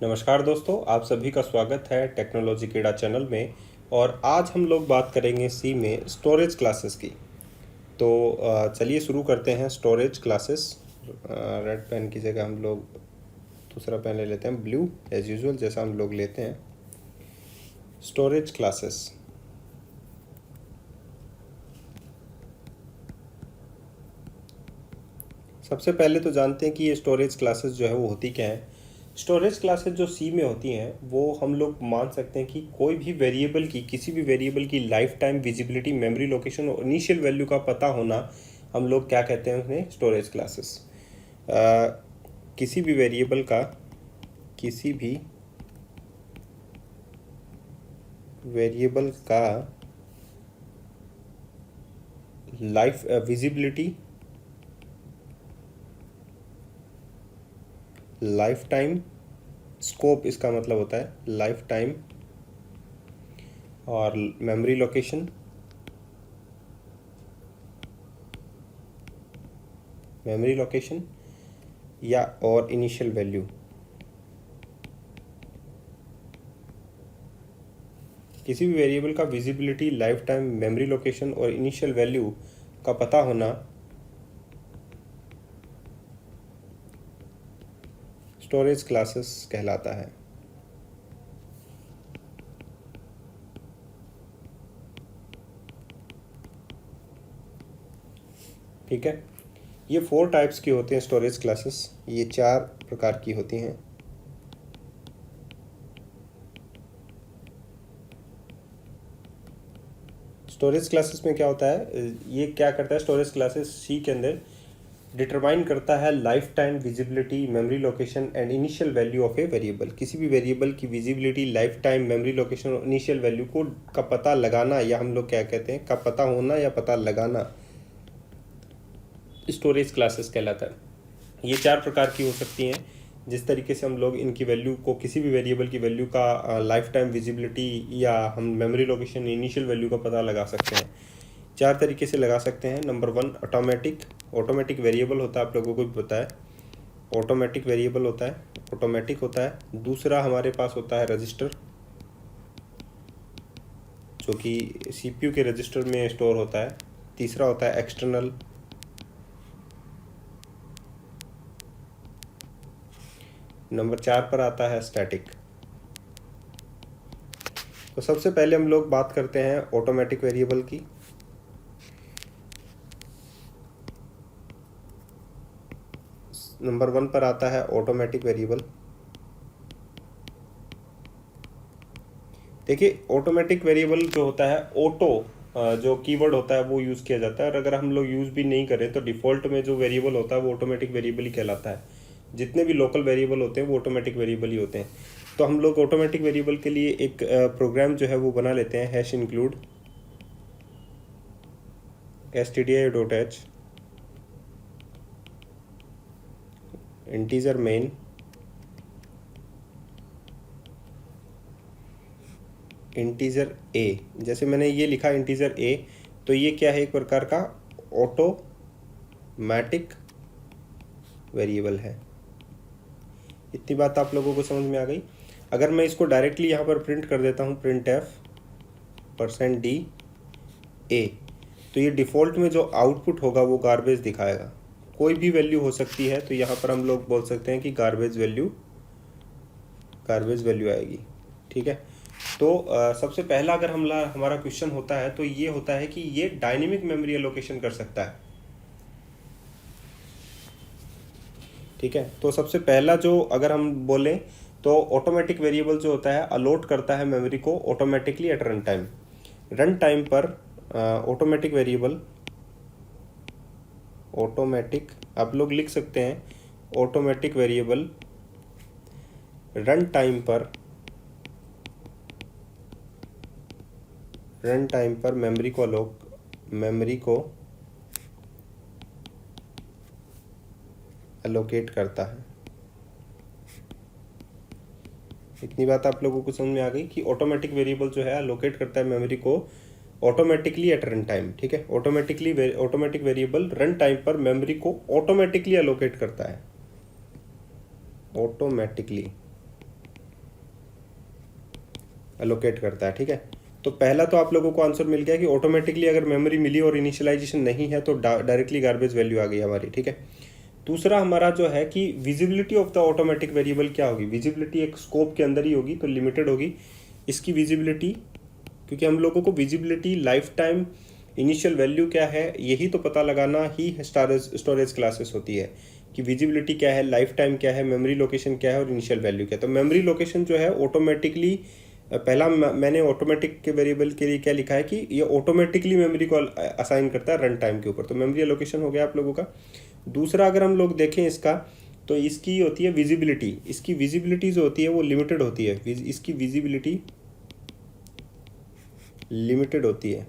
नमस्कार दोस्तों, आप सभी का स्वागत है टेक्नोलॉजी कीड़ा चैनल में। और आज हम लोग बात करेंगे सी में स्टोरेज क्लासेस की। तो चलिए शुरू करते हैं स्टोरेज क्लासेस। रेड पेन की जगह हम लोग दूसरा पेन ले लेते हैं, ब्लू एज यूजुअल जैसा हम लोग लेते हैं। Storage classes. सबसे पहले तो जानते हैं कि ये स्टोरेज क्लासेस जो है वो होती क्या है। स्टोरेज क्लासेस जो सी में होती हैं वो हम लोग मान सकते हैं कि कोई भी वेरिएबल की, किसी भी वेरिएबल की life time visibility, memory location और इनिशियल वैल्यू का पता होना, हम लोग क्या कहते हैं उन्हें, स्टोरेज क्लासेस। किसी भी वेरिएबल का, किसी भी वेरिएबल का life visibility, life time, scope इसका मतलब होता है लाइफ टाइम, और मेमोरी लोकेशन, मेमोरी लोकेशन या और इनिशियल वैल्यू। किसी भी वेरिएबल का visibility, life time, memory location और इनिशियल वैल्यू का पता होना स्टोरेज क्लासेस कहलाता है। ठीक है, ये 4 टाइप्स की होते हैं स्टोरेज क्लासेस। ये 4 प्रकार की होती हैं। स्टोरेज क्लासेस में क्या होता है, ये क्या करता है, स्टोरेज क्लासेस सी के अंदर डिटरमाइन करता है life time visibility, memory location and initial value of a variable. किसी भी वेरिएबल की visibility, life time, memory location और इनिशियल वैल्यू को का पता लगाना, या हम लोग क्या कहते हैं, का पता होना या पता लगाना स्टोरेज क्लासेस कहलाता है। ये 4 प्रकार की हो सकती हैं। जिस तरीके से हम लोग इनकी वैल्यू को, किसी भी वेरिएबल की वैल्यू का लाइफ टाइम विजिबिलिटी या हम मेमोरी लोकेशन, इनिशियल वैल्यू का पता लगा सकते हैं। 4 तरीके से लगा सकते हैं। Number 1 automatic. ऑटोमेटिक वेरिएबल होता है, आप लोगों को भी पता है। ऑटोमेटिक वेरिएबल होता है, ऑटोमेटिक होता है। दूसरा हमारे पास होता है रजिस्टर, जो कि सीपीयू के रजिस्टर में स्टोर होता है। तीसरा होता है एक्सटर्नल। नंबर 4 पर आता है स्टैटिक। तो सबसे पहले हम लोग बात करते हैं ऑटोमेटिक वेरिएबल की। नंबर 1 पर आता है ऑटोमेटिक वेरिएबल। देखिए, ऑटोमेटिक वेरिएबल जो होता है, ऑटो जो कीवर्ड होता है वो यूज़ किया जाता है। और अगर हम लोग यूज़ भी नहीं करें तो डिफ़ॉल्ट में जो वेरिएबल होता है वो ऑटोमेटिक वेरिएबल ही कहलाता है। जितने भी लोकल वेरिएबल होते हैं वो ऑटोमेटिक वेरिएबल ही होते हैं। तो हम लोग ऑटोमेटिक वेरिएबल के लिए एक प्रोग्राम जो है वो बना लेते हैं, hash include stdio.h integer main integer a. जैसे मैंने ये लिखा इंटीजर ए, तो ये क्या है, एक प्रकार का ऑटोमेटिक वेरिएबल है। इतनी बात आप लोगों को समझ में आ गई। अगर मैं इसको डायरेक्टली यहाँ पर प्रिंट कर देता हूँ, प्रिंट एफ %d a, तो ये डिफ़ॉल्ट में जो आउटपुट होगा वो गार्बेज दिखाएगा। कोई भी वैल्यू हो सकती है, तो यहाँ पर हम लोग बोल सकते हैं कि गार्बेज वैल्यू आएगी। ठीक है। तो सबसे पहला अगर हमारा क्वेश्चन होता है तो ये होता है कि ये डायनेमिक मेमोरी एलोकेशन कर सकता है। ठीक है। तो सबसे पहला जो अगर हम बोलें तो ऑटोमेटिक वेरिएबल जो होता है अलॉट करता है मेमोरी को automatically at run time. Run time पर ऑटोमेटिक वेरिएबल, ऑटोमेटिक आप लोग लिख सकते हैं, ऑटोमेटिक वेरिएबल रन टाइम पर मेमोरी को एलोकेट करता है। इतनी बात आप लोगों को समझ में आ गई कि ऑटोमेटिक वेरिएबल जो है एलोकेट करता है मेमोरी को ऑटोमेटिकली एट रन टाइम। ठीक है। ऑटोमेटिक वेरिएबल रन टाइम पर मेमोरी को ऑटोमेटिकली एलोकेट करता है, ऑटोमेटिकली। एलोकेट करता है। ठीक है, तो पहला तो आप लोगों को आंसर मिल गया कि ऑटोमेटिकली अगर मेमोरी मिली और इनिशियलाइजेशन नहीं है तो डायरेक्टली गार्बेज वैल्यू आ गई हमारी। ठीक है, दूसरा हमारा जो है कि visibility of the automatic variable क्या होगी। विजिबिलिटी एक स्कोप के अंदर ही होगी तो लिमिटेड होगी इसकी विजिबिलिटी, क्योंकि हम लोगों को visibility life time initial value क्या है यही तो पता लगाना ही स्टोरेज क्लासेस होती है कि विजिबिलिटी क्या है, लाइफ टाइम क्या है, मेमोरी लोकेशन क्या है और इनिशियल वैल्यू क्या है। तो मेमोरी लोकेशन जो है ऑटोमेटिकली, पहला मैंने ऑटोमेटिक के वेरिएबल के लिए क्या लिखा है कि ये ऑटोमेटिकली मेमोरी को असाइन करता है रन टाइम के ऊपर, तो मेमोरी लोकेशन हो गया आप लोगों का। दूसरा अगर हम लोग देखें इसका तो इसकी होती है विजिबिलिटी, इसकी विजिबिलिटी जो होती है वो लिमिटेड होती है, इसकी विजिबिलिटी लिमिटेड होती है,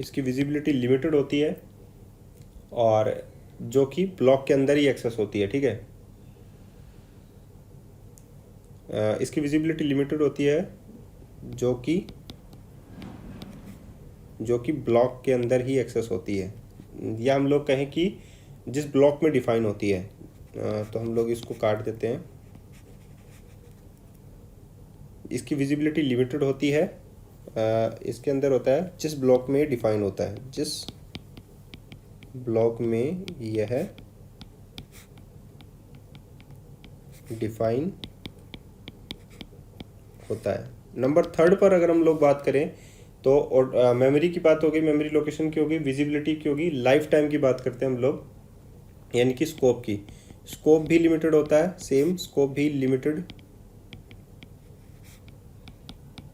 इसकी विजिबिलिटी लिमिटेड होती है और जो कि ब्लॉक के अंदर ही एक्सेस होती है। ठीक है, इसकी विजिबिलिटी लिमिटेड होती है जो कि ब्लॉक के अंदर ही एक्सेस होती है, या हम लोग कहें कि जिस ब्लॉक में डिफाइन होती है। तो हम लोग इसको काट देते हैं, इसकी विजिबिलिटी लिमिटेड होती है, इसके अंदर होता है जिस ब्लॉक में डिफाइन होता है, जिस ब्लॉक में यह डिफाइन होता है। नंबर थर्ड पर अगर हम लोग बात करें तो मेमोरी की बात हो गई, मेमोरी लोकेशन की होगी, विजिबिलिटी की होगी, लाइफ टाइम की बात करते हैं हम लोग, यानी कि स्कोप की। स्कोप भी लिमिटेड होता है, सेम स्कोप भी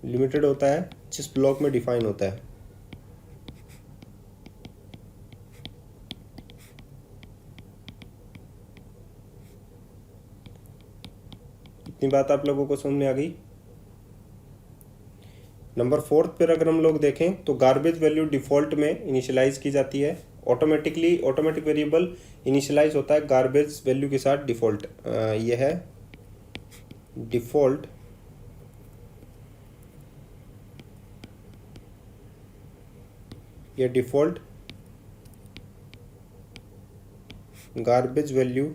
लिमिटेड होता है जिस ब्लॉक में डिफाइन होता है। इतनी बात आप लोगों को समझ में आ गई। नंबर फोर्थ पर अगर हम लोग देखें तो गार्बेज वैल्यू डिफ़ॉल्ट में इनिशियलाइज की जाती है। ऑटोमेटिकली ऑटोमेटिक वेरिएबल इनिशियलाइज होता है गार्बेज वैल्यू के साथ डिफ़ॉल्ट। यह है डिफ़ॉल्ट डिफ़ॉल्ट गार्बेज वैल्यू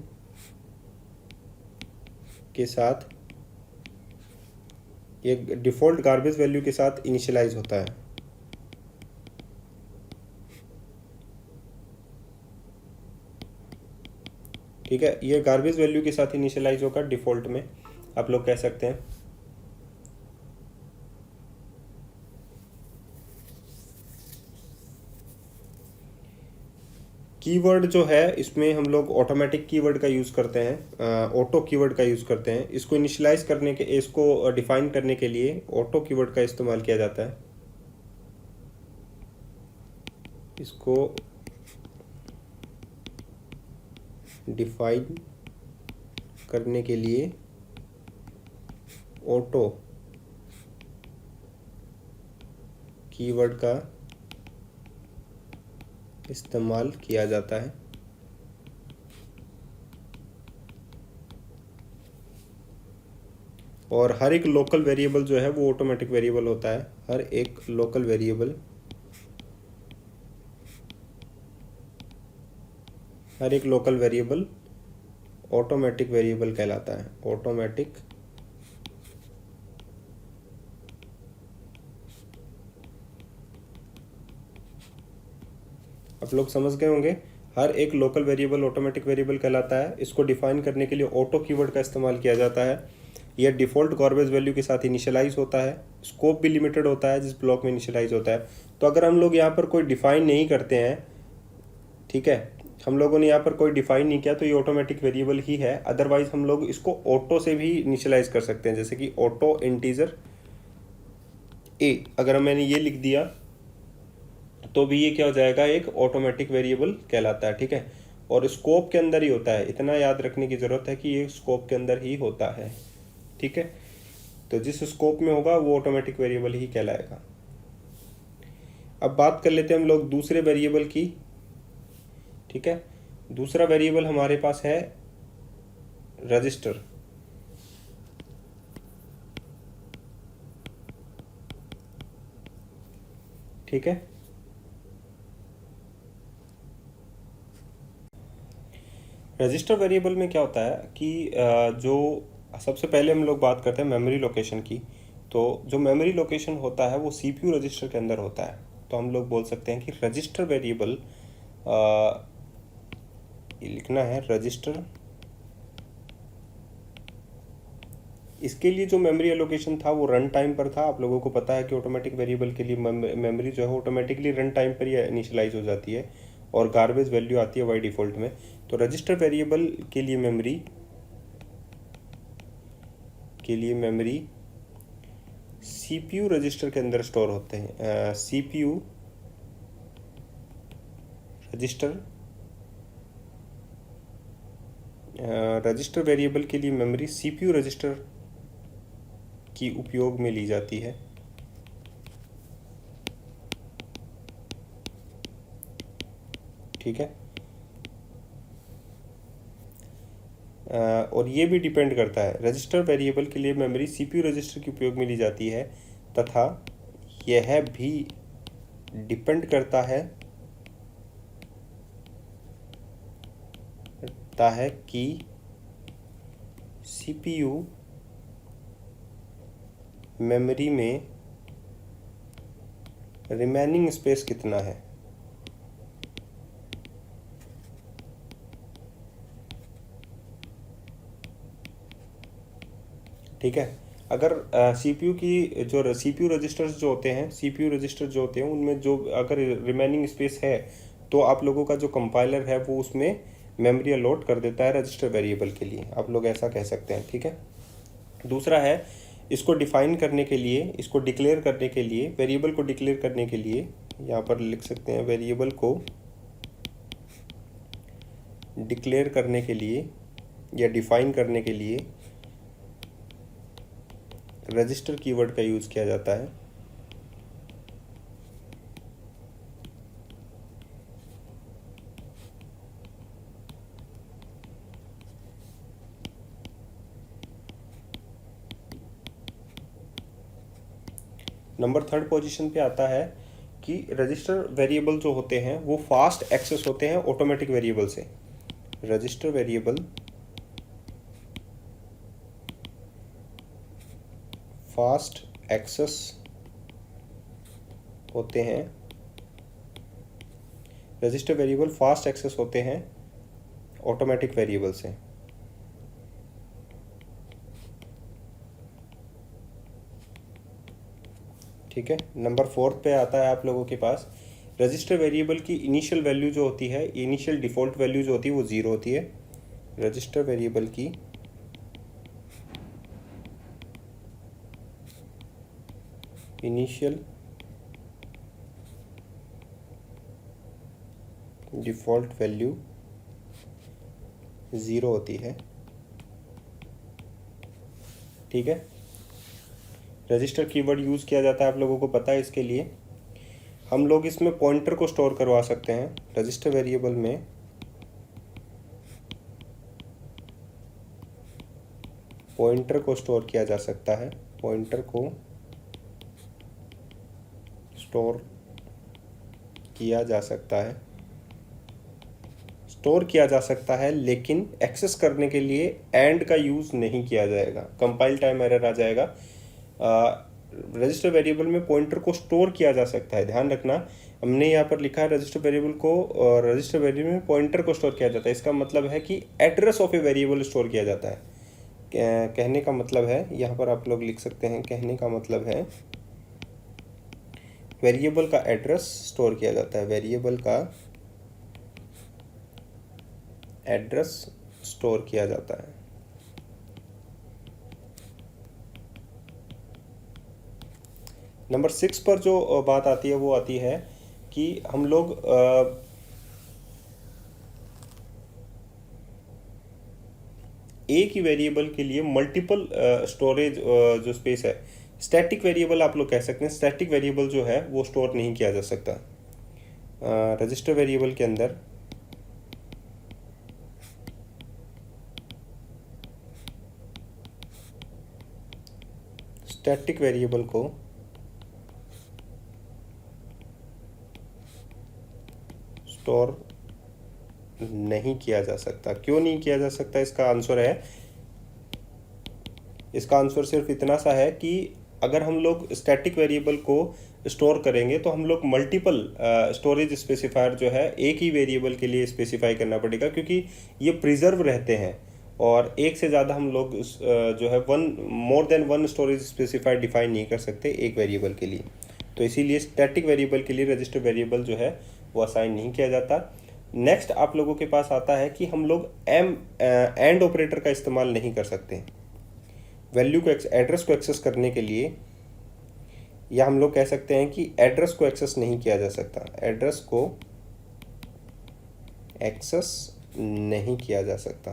के साथ, ये डिफ़ॉल्ट गार्बेज वैल्यू के साथ इनिशियलाइज होता है। ठीक है, ये गार्बेज वैल्यू के साथ इनिशियलाइज होगा डिफ़ॉल्ट में, आप लोग कह सकते हैं। कीवर्ड जो है इसमें हम लोग ऑटोमेटिक कीवर्ड का यूज़ करते हैं, ऑटो कीवर्ड का यूज़ करते हैं। इसको इनिशियलाइज करने के, इसको डिफाइन करने के लिए ऑटो कीवर्ड का इस्तेमाल किया जाता है। इसको डिफाइन करने के लिए ऑटो कीवर्ड का इस्तेमाल किया जाता है। और हर एक लोकल वेरिएबल जो है वो ऑटोमेटिक वेरिएबल होता है। हर एक लोकल वेरिएबल ऑटोमेटिक वेरिएबल कहलाता है। ऑटोमेटिक आप लोग समझ गए होंगे, हर एक लोकल वेरिएबल ऑटोमेटिक वेरिएबल कहलाता है। इसको डिफाइन करने के लिए ऑटो कीवर्ड का इस्तेमाल किया जाता है। यह डिफ़ॉल्ट गार्बेज वैल्यू के साथ इनिशियलाइज होता है। स्कोप भी लिमिटेड होता है जिस ब्लॉक में इनिशियलाइज होता है। तो अगर हम लोग यहाँ पर कोई डिफाइन नहीं करते हैं, ठीक है, हम लोगों ने यहाँ पर कोई डिफाइन नहीं किया तो ये ऑटोमेटिक वेरिएबल ही है। अदरवाइज हम लोग इसको ऑटो से भी इनिशियलाइज कर सकते हैं, जैसे कि ऑटो इंटीजर ए, अगर मैंने ये लिख दिया तो भी ये क्या हो जाएगा, एक ऑटोमेटिक वेरिएबल कहलाता है। ठीक है, और स्कोप के अंदर ही होता है, इतना याद रखने की ज़रूरत है कि ये स्कोप के अंदर ही होता है। ठीक है, तो जिस स्कोप में होगा वो ऑटोमेटिक वेरिएबल ही कहलाएगा। अब बात कर लेते हैं हम लोग दूसरे वेरिएबल की। ठीक है, दूसरा वेरिएबल हमारे पास है रजिस्टर। ठीक है, रजिस्टर वेरिएबल में क्या होता है कि जो सबसे पहले हम लोग बात करते हैं मेमोरी लोकेशन की। तो जो मेमोरी लोकेशन होता है वो सीपीयू रजिस्टर के अंदर होता है। तो हम लोग बोल सकते हैं कि रजिस्टर वेरिएबल, लिखना है रजिस्टर, इसके लिए जो मेमोरी एलोकेशन था वो रन टाइम पर था। आप लोगों को पता है कि ऑटोमेटिक वेरिएबल के लिए मेमोरी जो है ऑटोमेटिकली रन टाइम पर ही इनिशियलाइज हो जाती है और गार्बेज वैल्यू आती है बाई डिफ़ॉल्ट में। तो रजिस्टर वेरिएबल के लिए मेमोरी सीपीयू रजिस्टर के अंदर स्टोर होते हैं। सीपीयू रजिस्टर वेरिएबल के लिए मेमोरी सीपीयू रजिस्टर की उपयोग में ली जाती है। ठीक है। और ये भी डिपेंड करता है, रजिस्टर वेरिएबल के लिए मेमोरी सीपीयू रजिस्टर की उपयोग में ली जाती है, तथा यह भी डिपेंड करता है कि सीपीयू मेमोरी में रिमेनिंग स्पेस कितना है। ठीक है। अगर सीपीयू की जो सीपीयू रजिस्टर्स जो होते हैं उनमें जो अगर रिमेनिंग स्पेस है तो आप लोगों का जो कंपाइलर है वो उसमें मेमोरी अलॉट कर देता है रजिस्टर वेरिएबल के लिए, आप लोग ऐसा कह सकते हैं। ठीक है। दूसरा है, इसको डिफाइन करने के लिए, इसको डिक्लेयर करने के लिए, वेरिएबल को डिक्लेयर करने के लिए यहाँ पर लिख सकते हैं वेरिएबल को डिक्लेयर करने के लिए या डिफाइन करने के लिए रजिस्टर कीवर्ड का यूज़ किया जाता है। नंबर 3 पोजीशन पे आता है कि रजिस्टर वेरिएबल जो होते हैं वो फास्ट एक्सेस होते हैं ऑटोमेटिक वेरिएबल से। रजिस्टर वेरिएबल फास्ट एक्सेस होते हैं, रजिस्टर वेरिएबल फास्ट एक्सेस होते हैं ऑटोमेटिक वेरिएबल से। ठीक है। नंबर 4 पे आता है आप लोगों के पास, रजिस्टर वेरिएबल की इनिशियल वैल्यू जो होती है, इनिशियल डिफ़ॉल्ट वैल्यू जो होती है वो 0 होती है। रजिस्टर वेरिएबल की इनिशियल डिफ़ॉल्ट वैल्यू 0 होती है। ठीक है। रजिस्टर कीवर्ड यूज़ किया जाता है, आप लोगों को पता है। इसके लिए हम लोग इसमें पॉइंटर को स्टोर करवा सकते हैं। रजिस्टर वेरिएबल में पॉइंटर को स्टोर किया जा सकता है, पॉइंटर को स्टोर किया जा सकता है, लेकिन एक्सेस करने के लिए एंड का यूज़ नहीं किया जाएगा, कंपाइल टाइम एरर आ जाएगा। रजिस्टर वेरिएबल में पॉइंटर को स्टोर किया जा सकता है, ध्यान रखना। हमने यहाँ पर लिखा है रजिस्टर वेरिएबल में पॉइंटर को स्टोर किया जाता है, इसका मतलब है कि address of a variable store किया जाता है। कहने का मतलब है, यहाँ पर आप लोग लिख सकते हैं, कहने का मतलब है वेरिएबल का एड्रेस स्टोर किया जाता है, वेरिएबल का एड्रेस स्टोर किया जाता है। नंबर 6 पर जो बात आती है वो आती है कि हम लोग एक ही वेरिएबल के लिए मल्टीपल स्टोरेज जो स्पेस है, स्टैटिक वेरिएबल आप लोग कह सकते हैं। स्टैटिक वेरिएबल जो है वो स्टोर नहीं किया जा सकता रजिस्टर वेरिएबल के अंदर। स्टैटिक वेरिएबल को स्टोर नहीं किया जा सकता। क्यों नहीं किया जा सकता? इसका आंसर है इसका आंसर सिर्फ इतना सा है कि अगर हम लोग स्टैटिक वेरिएबल को स्टोर करेंगे तो हम लोग मल्टीपल स्टोरेज स्पेसिफायर जो है एक ही वेरिएबल के लिए स्पेसिफाई करना पड़ेगा, क्योंकि ये प्रिजर्व रहते हैं और एक से ज़्यादा हम लोग जो है more than one storage specifier define नहीं कर सकते एक वेरिएबल के लिए। तो इसीलिए स्टैटिक वेरिएबल के लिए रजिस्टर वेरिएबल जो है वो असाइन नहीं किया जाता। नेक्स्ट आप लोगों के पास आता है कि हम लोग एंड ऑपरेटर का इस्तेमाल नहीं कर सकते वैल्यू को एड्रेस को एक्सेस करने के लिए, या हम लोग कह सकते हैं कि एड्रेस को एक्सेस नहीं किया जा सकता, एड्रेस को एक्सेस नहीं किया जा सकता।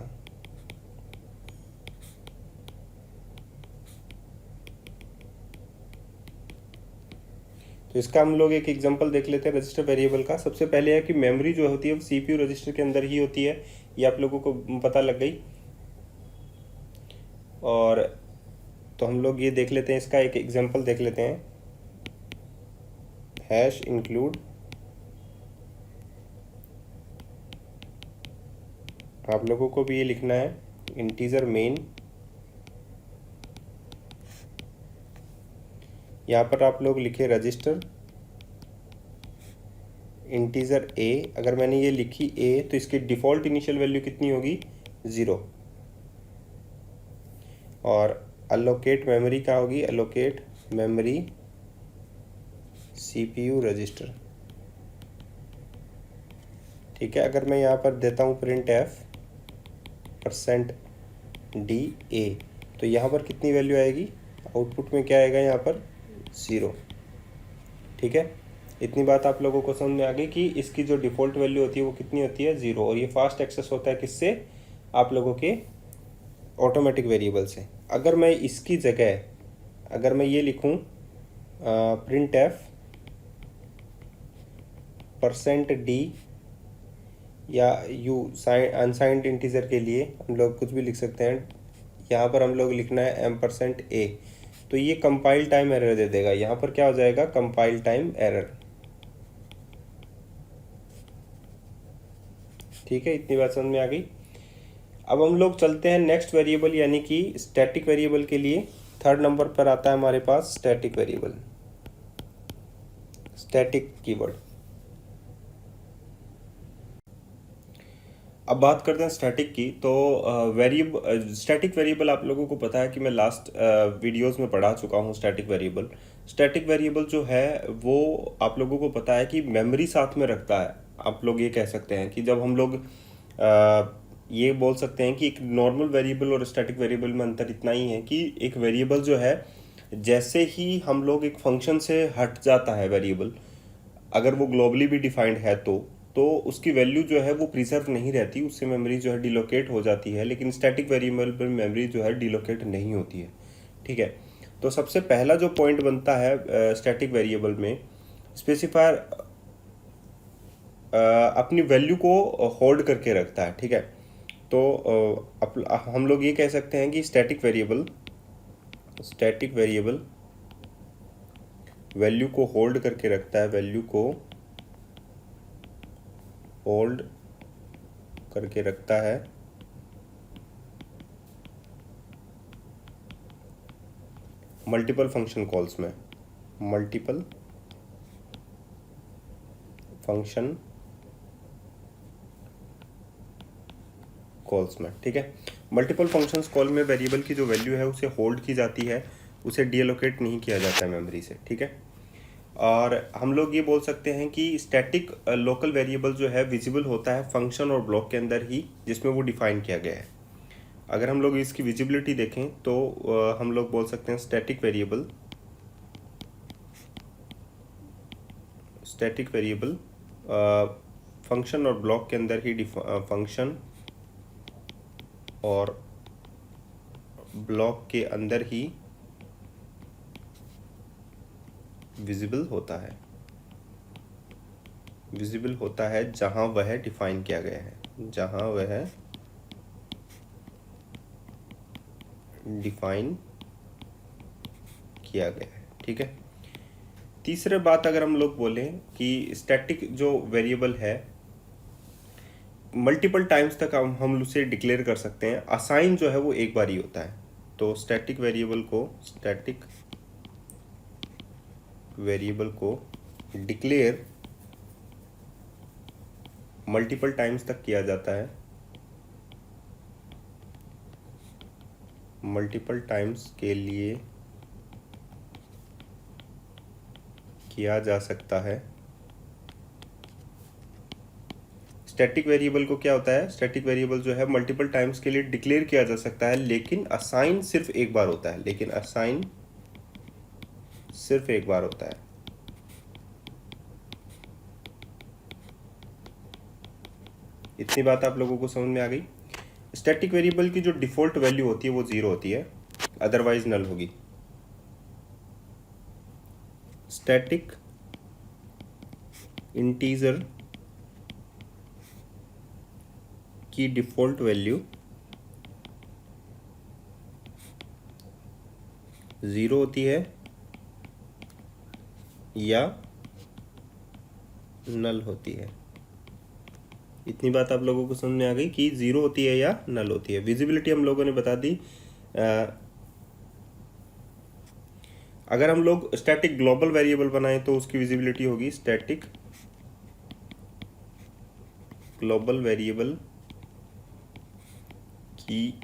तो इसका हम लोग एक एग्जांपल देख लेते हैं रजिस्टर वेरिएबल का। सबसे पहले है कि मेमोरी जो होती है वो सीपीयू रजिस्टर के अंदर ही होती है, ये आप लोगों को पता लग गई। और तो हम लोग ये देख लेते हैं, इसका एक एग्जांपल देख लेते हैं, हैश इंक्लूड, आप लोगों को भी ये लिखना है इंटीजर मेन, यहाँ पर आप लोग लिखे रजिस्टर इंटीजर ए। अगर मैंने ये लिखी ए तो इसकी डिफ़ॉल्ट इनिशियल वैल्यू कितनी होगी, 0। और अलोकेट मेमोरी क्या होगी, अलोकेट मेमोरी सीपीयू रजिस्टर। ठीक है, अगर मैं यहाँ पर देता हूँ प्रिंट एफ %DA तो यहाँ पर कितनी वैल्यू आएगी, आउटपुट में क्या आएगा यहाँ पर 0। ठीक है, इतनी बात आप लोगों को समझ में आ गई कि इसकी जो डिफ़ॉल्ट वैल्यू होती है वो कितनी होती है, 0। और ये फास्ट एक्सेस होता है किससे, आप लोगों के ऑटोमेटिक वेरिएबल से। अगर मैं इसकी जगह अगर मैं ये लिखूं प्रिंट एफ %D या यू अनसाइंड इंटीजर के लिए हम लोग कुछ भी लिख सकते हैं, यहाँ पर हम लोग लिखना है %A, तो ये कंपाइल टाइम एरर दे देगा। यहाँ पर क्या हो जाएगा, कंपाइल टाइम एरर। ठीक है, इतनी बात समझ में आ गई। अब हम लोग चलते हैं नेक्स्ट वेरिएबल यानी कि स्टैटिक वेरिएबल के लिए। थर्ड नंबर पर आता है हमारे पास स्टैटिक वेरिएबल, स्टैटिक कीवर्ड। अब बात करते हैं स्टैटिक की। तो स्टैटिक वेरिएबल आप लोगों को पता है कि मैं लास्ट वीडियोस में पढ़ा चुका हूँ स्टैटिक वेरिएबल। स्टैटिक वेरिएबल जो है वो आप लोगों को पता है कि मेमोरी साथ में रखता है। आप लोग ये कह सकते हैं कि जब हम लोग ये बोल सकते हैं कि एक नॉर्मल वेरिएबल और स्टैटिक वेरिएबल में अंतर इतना ही है कि एक वेरिएबल जो है जैसे ही हम लोग एक फंक्शन से हट जाता है वेरिएबल, अगर वो ग्लोबली भी डिफाइंड है तो उसकी वैल्यू जो है वो प्रिजर्व नहीं रहती, उससे मेमोरी जो है डिलोकेट हो जाती है। लेकिन स्टैटिक वेरिएबल पर मेमोरी जो है डिलोकेट नहीं होती है। ठीक है, तो सबसे पहला जो पॉइंट बनता है स्टैटिक वेरिएबल में, स्पेसिफायर अपनी वैल्यू को होल्ड करके रखता है। ठीक है, तो हम लोग ये कह सकते हैं कि स्टैटिक वेरिएबल वैल्यू को होल्ड करके रखता है, वैल्यू को होल्ड करके रखता है मल्टीपल फंक्शन कॉल्स में, मल्टीपल फंक्शन कॉल्स में। ठीक है, मल्टीपल फंक्शंस कॉल में वेरिएबल की जो वैल्यू है उसे होल्ड की जाती है, उसे डीएलोकेट नहीं किया जाता है मेमोरी से। ठीक है, और हम लोग ये बोल सकते हैं कि स्टैटिक लोकल वेरिएबल जो है विजिबल होता है फंक्शन और ब्लॉक के अंदर ही, जिसमें वो डिफाइन किया गया है। अगर हम लोग इसकी विजिबिलिटी देखें तो हम लोग बोल सकते हैं स्टैटिक वेरिएबल फंक्शन और ब्लॉक के अंदर ही फंक्शन और ब्लॉक के अंदर ही विजिबल होता है जहां वह डिफाइन किया गया है, जहां वह डिफाइन किया गया है। ठीक है, तीसरे बात अगर हम लोग बोलें कि स्टैटिक जो वेरिएबल है मल्टीपल टाइम्स तक हम उसे डिक्लेयर कर सकते हैं। असाइन जो है वो एक बार ही होता है। तो स्टैटिक वेरिएबल को डिक्लेयर मल्टीपल टाइम्स तक किया जाता है, मल्टीपल टाइम्स के लिए किया जा सकता है। स्टैटिक वेरिएबल को क्या होता है, स्टैटिक वेरिएबल जो है मल्टीपल टाइम्स के लिए डिक्लेयर किया जा सकता है, लेकिन असाइन सिर्फ एक बार होता है, इतनी बात आप लोगों को समझ में आ गई। स्टैटिक वेरिएबल की जो डिफॉल्ट वैल्यू होती है वो 0 होती है, अदरवाइज नल होगी। स्टैटिक इंटीजर की डिफॉल्ट वैल्यू 0 होती है या नल होती है। इतनी बात आप लोगों को समझ में आ गई कि 0 होती है या नल होती है। विजिबिलिटी हम लोगों ने बता दी। अगर हम लोग स्टैटिक ग्लोबल वेरिएबल बनाएं तो उसकी विजिबिलिटी होगी स्टैटिक ग्लोबल वेरिएबल की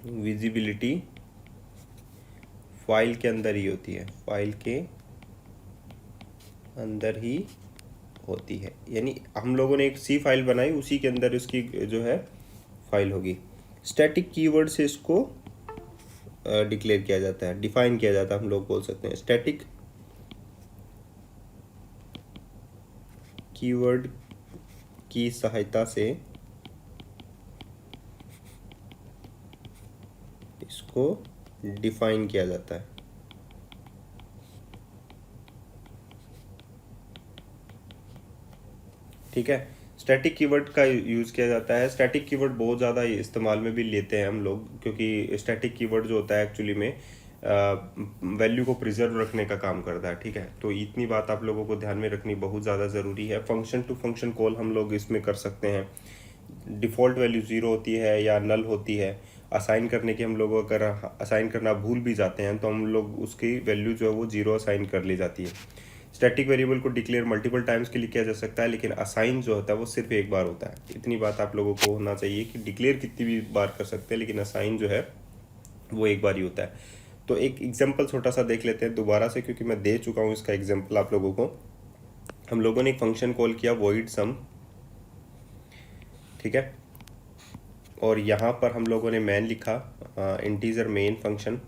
विजिबिलिटी फाइल के अंदर ही होती है, यानी हम लोगों ने एक सी फाइल बनाई, उसी के अंदर उसकी जो है फाइल होगी। स्टैटिक कीवर्ड से इसको डिक्लेयर किया जाता है, डिफाइन किया जाता है, हम लोग बोल सकते हैं। स्टैटिक कीवर्ड की सहायता से इसको डिफाइन किया जाता है। ठीक है, स्टैटिक कीवर्ड का यूज़ किया जाता है। स्टैटिक कीवर्ड बहुत ज़्यादा इस्तेमाल में भी लेते हैं हम लोग, क्योंकि स्टैटिक कीवर्ड जो होता है एक्चुअली में वैल्यू को प्रिजर्व रखने का काम करता है। ठीक है, तो इतनी बात आप लोगों को ध्यान में रखनी बहुत ज़्यादा ज़रूरी है। फंक्शन टू फंक्शन कॉल हम लोग इसमें कर सकते हैं। डिफ़ॉल्ट वैल्यू 0 होती है या नल होती है। असाइन करने की हम लोग अगर असाइन करना भूल भी जाते हैं तो हम लोग उसकी वैल्यू जो है वो 0 असाइन कर ली जाती है। स्टैटिक वेरिएबल को डिक्लेयर मल्टीपल टाइम्स के लिए किया जा सकता है, लेकिन असाइन जो होता है वो सिर्फ एक बार होता है। इतनी बात आप लोगों को होना चाहिए कि डिक्लेयर कितनी भी बार कर सकते हैं, लेकिन असाइन जो है वो एक बार ही होता है। तो एक एग्जांपल छोटा सा देख लेते हैं दोबारा से, क्योंकि मैं दे चुका हूँ इसका एग्जांपल आप लोगों को। हम लोगों ने एक फंक्शन कॉल किया void sum, ठीक है, और यहाँ पर हम लोगों ने मैन लिखा, इंटीजर मेन फंक्शन।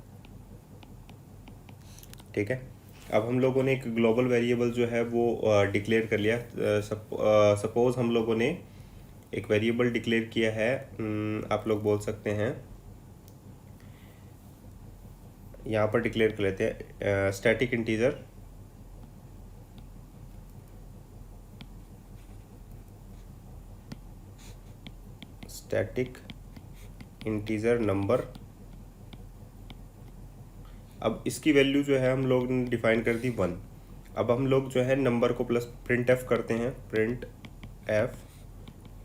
ठीक है, अब हम लोगों ने एक ग्लोबल वेरिएबल जो है वो डिक्लेयर कर लिया। सपोज हम लोगों ने एक वेरिएबल डिक्लेयर किया है, आप लोग बोल सकते हैं, यहाँ पर डिक्लेयर कर लेते हैं स्टैटिक इंटीजर नंबर। अब इसकी वैल्यू जो है हम लोग ने डिफाइन कर दी 1। अब हम लोग जो है नंबर को प्लस प्रिंट एफ करते हैं, प्रिंट एफ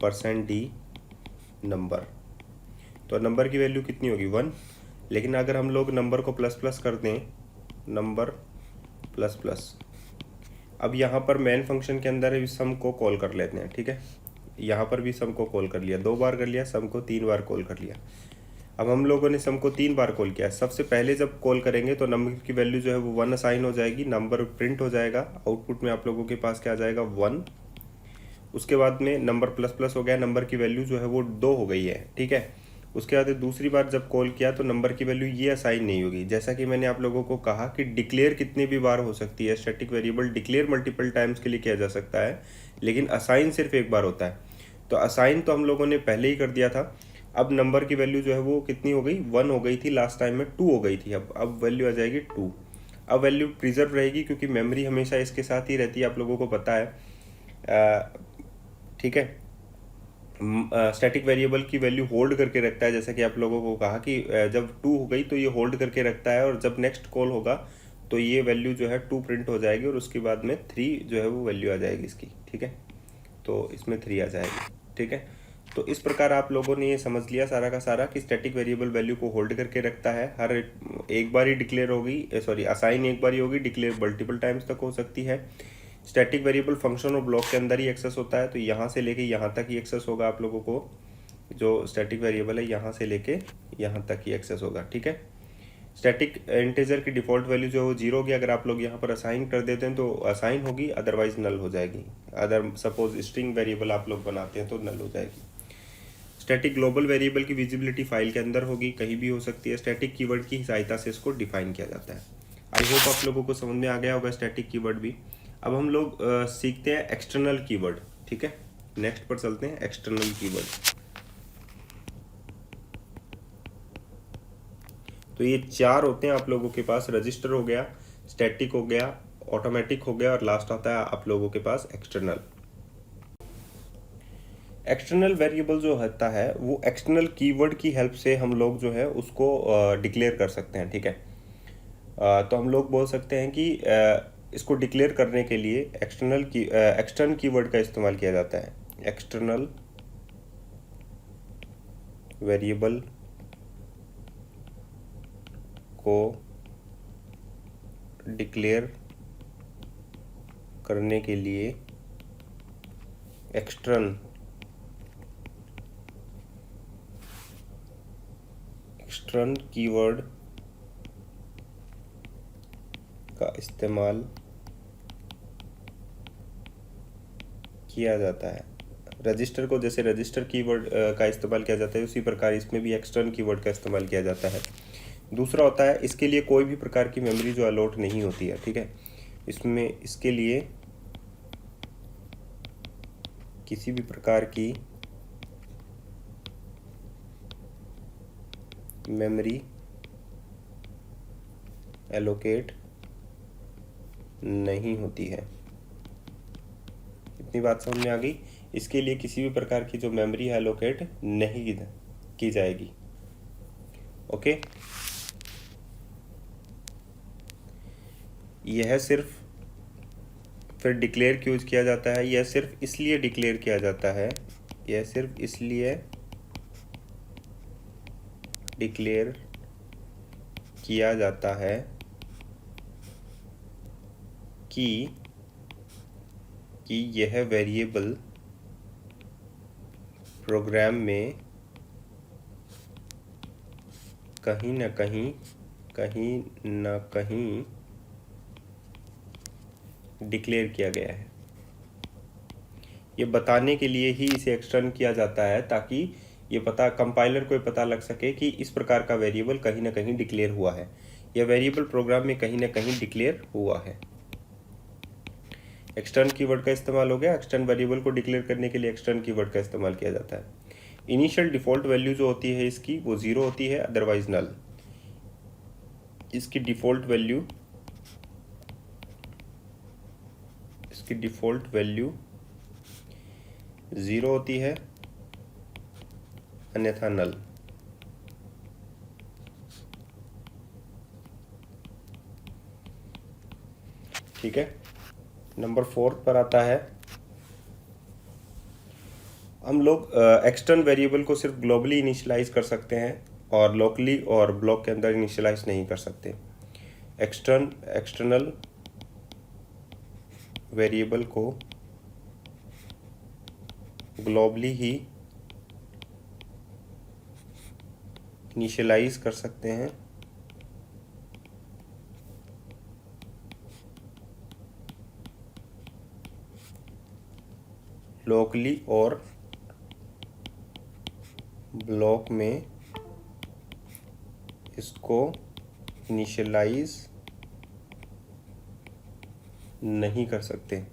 %d नंबर। तो नंबर की वैल्यू कितनी होगी 1। लेकिन अगर हम लोग नंबर को प्लस प्लस कर दें, नंबर प्लस प्लस, अब यहाँ पर मेन फंक्शन के अंदर भी सम को कॉल कर लेते हैं। ठीक है, यहाँ पर भी सम को कॉल कर लिया, 2 बार कर लिया, सम को 3 बार कॉल कर लिया। अब हम लोगों ने सम को 3 बार कॉल किया। सबसे पहले जब कॉल करेंगे तो नंबर की वैल्यू जो है वो 1 असाइन हो जाएगी, नंबर प्रिंट हो जाएगा, आउटपुट में आप लोगों के पास क्या आ जाएगा 1। उसके बाद में नंबर प्लस प्लस हो गया, नंबर की वैल्यू जो है वो 2 हो गई है। ठीक है, उसके बाद दूसरी बार जब कॉल किया तो नंबर की वैल्यू ये असाइन नहीं होगी। जैसा कि मैंने आप लोगों को कहा कि डिक्लेयर कितनी भी बार हो सकती है, static variable declare multiple times के लिए किया जा सकता है, लेकिन असाइन सिर्फ एक बार होता है। तो असाइन तो हम लोगों ने पहले ही कर दिया था। अब नंबर की वैल्यू जो है वो कितनी हो गई, 1 हो गई थी लास्ट टाइम में, 2 हो गई थी। अब वैल्यू आ जाएगी 2। अब वैल्यू प्रिजर्व रहेगी क्योंकि मेमोरी हमेशा इसके साथ ही रहती है, आप लोगों को पता है। ठीक है, स्टैटिक वेरिएबल की वैल्यू होल्ड करके रखता है, जैसा कि आप लोगों को कहा कि जब 2 हो गई तो ये होल्ड करके रखता है, और जब नेक्स्ट कॉल होगा तो ये वैल्यू जो है 2 प्रिंट हो जाएगी, और उसके बाद में 3 जो है वो वैल्यू आ जाएगी इसकी। ठीक है, तो इसमें 3 आ जाएगी। ठीक है, तो इस प्रकार आप लोगों ने ये समझ लिया सारा का सारा कि स्टैटिक वेरिएबल वैल्यू को होल्ड करके रखता है। हर एक बार ही डिक्लेयर होगी, सॉरी असाइन एक बार ही होगी, डिक्लेयर मल्टीपल टाइम्स तक हो सकती है। स्टैटिक वेरिएबल फंक्शन और ब्लॉक के अंदर ही एक्सेस होता है, तो यहाँ से लेके यहाँ तक ही एक्सेस होगा आप लोगों को। जो स्टैटिक वेरिएबल है यहाँ से लेके यहाँ तक ही एक्सेस होगा, ठीक है। स्टैटिक इंटीजर की डिफ़ॉल्ट वैल्यू जो है 0 होगी। अगर आप लोग यहाँ पर असाइन कर देते हैं तो असाइन होगी, अदरवाइज नल हो जाएगी। अदर सपोज स्ट्रिंग वेरिएबल आप लोग बनाते हैं तो नल हो जाएगी। स्टैटिक ग्लोबल वेरिएबल की विजिबिलिटी फाइल के अंदर होगी, कहीं भी हो सकती है। स्टैटिक कीवर्ड की सहायता से इसको डिफाइन किया जाता है। आई होप आप लोगों को समझ में आ गया होगा स्टैटिक कीवर्ड भी। अब हम लोग सीखते हैं एक्सटर्नल कीवर्ड, ठीक है। नेक्स्ट पर चलते हैं, एक्सटर्नल कीवर्ड। तो ये 4 होते हैं आप लोगों के पास, रजिस्टर हो गया, स्टैटिक हो गया, ऑटोमेटिक हो गया, और लास्ट आता है आप लोगों के पास एक्सटर्नल। एक्सटर्नल वेरिएबल जो होता है वो एक्सटर्नल कीवर्ड की हेल्प से हम लोग जो है उसको डिक्लेयर कर सकते हैं, ठीक है। तो हम लोग बोल सकते हैं कि इसको डिक्लेयर करने के लिए एक्सटर्नल कीवर्ड का इस्तेमाल किया जाता है। एक्सटर्नल वेरिएबल को डिक्लेयर करने के लिए एक्सटर्नल कीवर्ड का इस्तेमाल किया जाता है। रजिस्टर को जैसे रजिस्टर कीवर्ड का इस्तेमाल किया जाता है, उसी प्रकार इसमें भी एक्सटर्नल कीवर्ड का इस्तेमाल किया जाता है। दूसरा होता है, इसके लिए कोई भी प्रकार की मेमोरी जो अलॉट नहीं होती है, ठीक है। इसमें इसके लिए किसी भी प्रकार की मेमोरी एलोकेट नहीं होती है। इतनी बात समझ में आ गई। इसके लिए किसी भी प्रकार की जो मेमोरी है एलोकेट नहीं की जाएगी, ओके। यह सिर्फ फिर डिक्लेयर क्यों किया जाता है? यह सिर्फ इसलिए डिक्लेयर किया जाता है, यह सिर्फ इसलिए डिक्लेयर किया जाता है कि यह वेरिएबल प्रोग्राम में कहीं न कहीं डिक्लेयर किया गया है। ये बताने के लिए ही इसे एक्सटर्न किया जाता है, ताकि ये पता कंपाइलर को पता लग सके कि इस प्रकार का वेरिएबल कहीं ना कहीं डिक्लेयर हुआ है, यह वेरिएबल प्रोग्राम में कहीं ना कहीं डिक्लेयर हुआ है। एक्सटर्न कीवर्ड का इस्तेमाल हो गया। एक्सटर्न वेरिएबल को डिक्लेयर करने के लिए एक्सटर्न कीवर्ड का इस्तेमाल किया जाता है। इनिशियल डिफ़ॉल्ट वैल्यू जो होती है इसकी, वो 0 होती है, अदरवाइज नल। इसकी डिफ़ॉल्ट वैल्यू 0 होती है, अन्यथा नल। ठीक है। नंबर 4 पर आता है, हम लोग एक्सटर्नल वेरिएबल को सिर्फ ग्लोबली इनिशियलाइज कर सकते हैं और लोकली और ब्लॉक के अंदर इनिशियलाइज नहीं कर सकते। एक्सटर्नल वेरिएबल को ग्लोबली ही इनिशियलाइज कर सकते हैं, लोकली और ब्लॉक में इसको इनिशियलाइज नहीं कर सकते।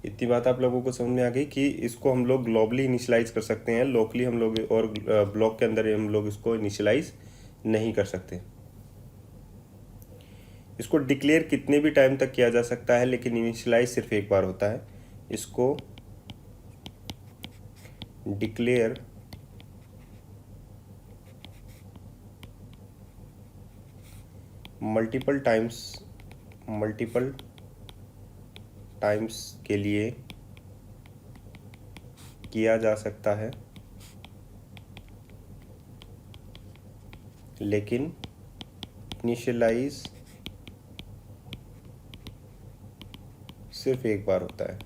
इतनी बात आप लोगों को समझ में आ गई कि इसको हम लोग ग्लोबली इनिशियलाइज कर सकते हैं, लोकली हम लोग और ब्लॉक के अंदर हम लोग इसको इनिशियलाइज नहीं कर सकते। इसको डिक्लेयर कितने भी टाइम तक किया जा सकता है, लेकिन इनिशियलाइज सिर्फ एक बार होता है। इसको डिक्लेयर मल्टीपल टाइम्स के लिए किया जा सकता है, लेकिन इनिशियलाइज सिर्फ एक बार होता है।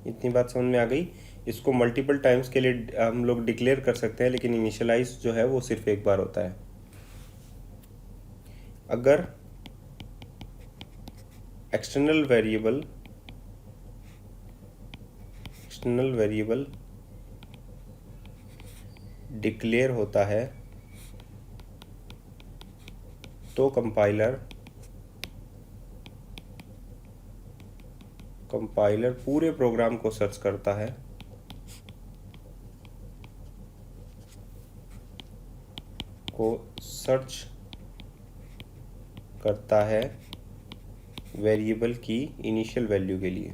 इतनी बात समझ में आ गई। इसको मल्टीपल टाइम्स के लिए हम लोग डिक्लेयर कर सकते हैं, लेकिन इनिशियलाइज जो है वो सिर्फ एक बार होता है। अगर एक्सटर्नल वेरिएबल डिक्लेयर होता है तो कंपाइलर पूरे प्रोग्राम को सर्च करता है, वेरिएबल की इनिशियल वैल्यू के लिए,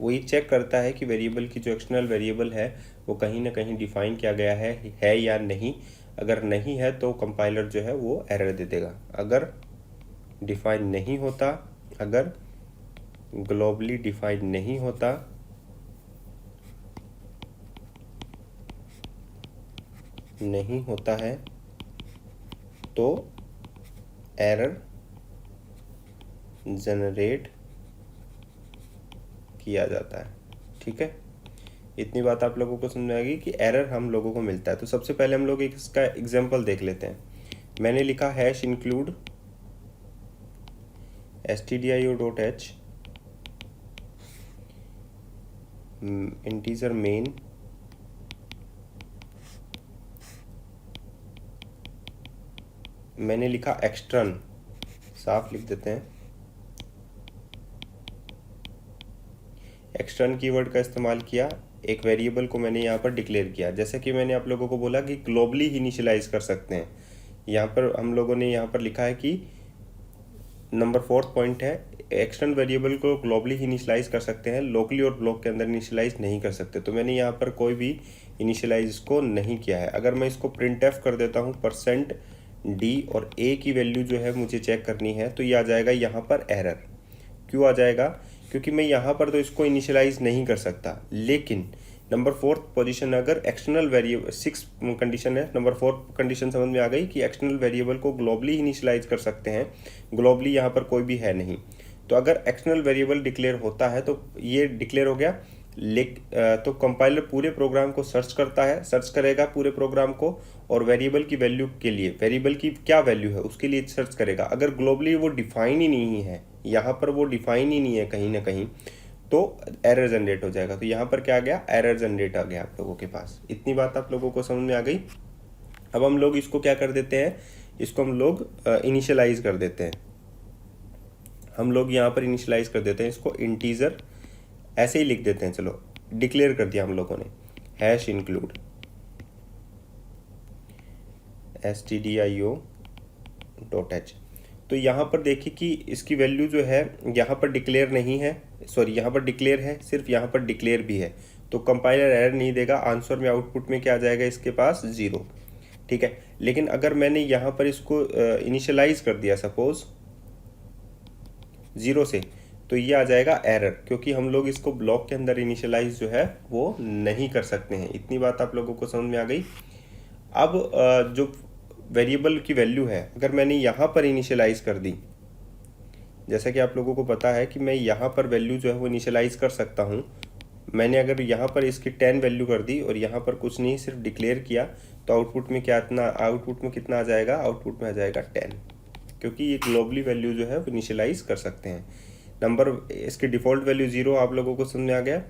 वो ये चेक करता है कि वेरिएबल की जो एक्सटर्नल वेरिएबल है वो कहीं ना कहीं डिफाइन किया गया है या नहीं। अगर नहीं है तो कंपाइलर जो है वो एरर दे देगा। अगर डिफाइन नहीं होता, अगर ग्लोबली डिफाइन नहीं होता है तो एरर जनरेट किया जाता है। ठीक है, इतनी बात आप लोगों को समझ में आएगी कि एरर हम लोगों को मिलता है। तो सबसे पहले हम लोग इसका एग्जांपल देख लेते हैं। मैंने लिखा hash include stdio.h integer main मैंने लिखा एक्सटर्न, साफ लिख देते हैं। एक्सटर्न कीवर्ड का इस्तेमाल किया, एक वेरिएबल को मैंने यहाँ पर डिक्लेयर किया। जैसे कि मैंने आप लोगों को बोला कि ग्लोबली ही इनिशियलाइज कर सकते हैं। यहाँ पर हम लोगों ने यहाँ पर लिखा है कि नंबर 4th पॉइंट है, एक्सटर्नल वेरिएबल को ग्लोबली ही इनिशियलाइज कर सकते हैं, लोकली और ब्लॉक के अंदर इनिशियलाइज नहीं कर सकते। तो मैंने यहाँ पर कोई भी इनिशियलाइज को नहीं किया है। अगर मैं इसको printf कर देता हूँ %d और a की वैल्यू जो है मुझे चेक करनी है, तो ये आ जाएगा यहाँ पर एरर। क्यों आ जाएगा? क्योंकि मैं यहाँ पर तो इसको इनिशियलाइज नहीं कर सकता, लेकिन नंबर 4th पोजीशन अगर एक्सटर्नल वेरिएबल 6 कंडीशन है, नंबर 4 कंडीशन समझ में आ गई कि एक्सटर्नल वेरिएबल को ग्लोबली इनिशियलाइज कर सकते हैं। ग्लोबली यहाँ पर कोई भी है नहीं। तो अगर एक्सटर्नल वेरिएबल डिक्लेयर होता है तो ये डिक्लेयर हो गया। तो कंपाइलर पूरे प्रोग्राम को सर्च करेगा पूरे प्रोग्राम को, और वेरिएबल की वैल्यू के लिए, वेरिएबल की क्या वैल्यू है उसके लिए सर्च करेगा। अगर ग्लोबली वो डिफाइन ही नहीं है, यहाँ पर वो डिफाइन ही नहीं है कहीं ना कहीं, तो एरर जनरेट हो जाएगा। तो यहाँ पर क्या आ गया? एरर जनरेट आ गया आप लोगों के पास। इतनी बात आप लोगों को समझ में आ गई। अब हम लोग इसको क्या कर देते हैं, इसको हम लोग इनिशियलाइज कर देते हैं। हम लोग यहाँ पर इनिशियलाइज कर देते हैं इसको, इंटीजर ऐसे ही लिख देते हैं। चलो डिक्लेयर कर दिया हम लोगों ने, हैश इंक्लूड stdio.h। तो यहाँ पर देखिए कि इसकी वैल्यू जो है यहाँ पर डिक्लेयर नहीं है, सॉरी यहाँ पर डिक्लेयर है, सिर्फ यहाँ पर डिक्लेयर भी है। तो कंपाइलर एरर नहीं देगा। आंसर में आउटपुट में क्या आ जाएगा इसके पास? 0। ठीक है, लेकिन अगर मैंने यहाँ पर इसको इनिशियलाइज कर दिया सपोज 0 से, तो ये आ जाएगा एरर, क्योंकि हम लोग इसको ब्लॉक के अंदर इनिशियलाइज जो है वो नहीं कर सकते हैं। इतनी बात आप लोगों को समझ में आ गई। अब जो वेरिएबल की वैल्यू है अगर मैंने यहाँ पर इनिशियलाइज कर दी, जैसा कि आप लोगों को पता है कि मैं यहाँ पर वैल्यू जो है वो इनिशियलाइज कर सकता हूँ। मैंने अगर यहाँ पर इसकी 10 वैल्यू कर दी और यहाँ पर कुछ नहीं, सिर्फ डिक्लेयर किया, तो आउटपुट में कितना आ जाएगा? आउटपुट में आ जाएगा 10, क्योंकि ये ग्लोबली वैल्यू जो है वो इनिशियलाइज कर सकते हैं। नंबर इसकी डिफ़ॉल्ट वैल्यू 0 आप लोगों को समझ में आ गया।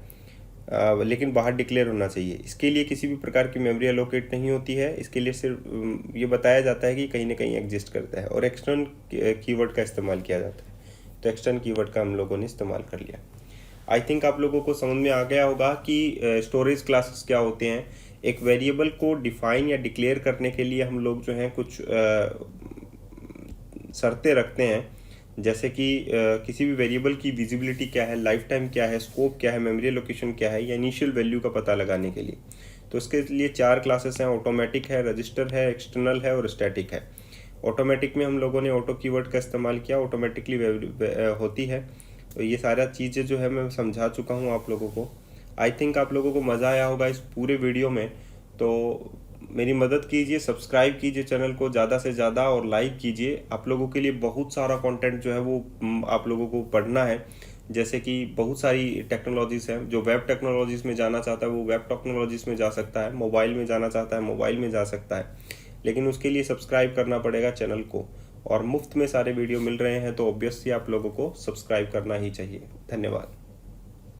लेकिन बाहर डिक्लेयर होना चाहिए। इसके लिए किसी भी प्रकार की मेमोरी एलोकेट नहीं होती है। इसके लिए सिर्फ ये बताया जाता है कि कहीं ना कहीं एग्जिस्ट करता है, और एक्सटर्न कीवर्ड का इस्तेमाल किया जाता है। तो एक्सटर्न कीवर्ड का हम लोगों ने इस्तेमाल कर लिया। आई थिंक आप लोगों को समझ में आ गया होगा कि स्टोरेज क्लासेस क्या होते हैं। एक वेरिएबल को डिफाइन या डिक्लेयर करने के लिए हम लोग जो हैं कुछ शर्तें रखते हैं, जैसे कि किसी भी वेरिएबल की विजिबिलिटी क्या है, लाइफ टाइम क्या है, स्कोप क्या है, मेमोरी लोकेशन क्या है, या इनिशियल वैल्यू का पता लगाने के लिए। तो उसके लिए 4 क्लासेस हैं, ऑटोमेटिक है, रजिस्टर है, एक्सटर्नल है और स्टैटिक है। ऑटोमेटिक में हम लोगों ने ऑटो कीवर्ड का इस्तेमाल किया, ऑटोमेटिकली होती है। तो ये सारा चीज़ें जो है मैं समझा चुका हूँ आप लोगों को। आई थिंक आप लोगों को मज़ा आया होगा इस पूरे वीडियो में। तो मेरी मदद कीजिए, सब्सक्राइब कीजिए चैनल को ज़्यादा से ज़्यादा और लाइक कीजिए। आप लोगों के लिए बहुत सारा कंटेंट जो है वो आप लोगों को पढ़ना है। जैसे कि बहुत सारी टेक्नोलॉजीज़ हैं, जो वेब टेक्नोलॉजीज़ में जाना चाहता है वो वेब टेक्नोलॉजीज़ में जा सकता है, मोबाइल में जाना चाहता है मोबाइल में जा सकता है, लेकिन उसके लिए सब्सक्राइब करना पड़ेगा चैनल को। और मुफ्त में सारे वीडियो मिल रहे हैं तो ऑब्वियसली आप लोगों को सब्सक्राइब करना ही चाहिए। धन्यवाद।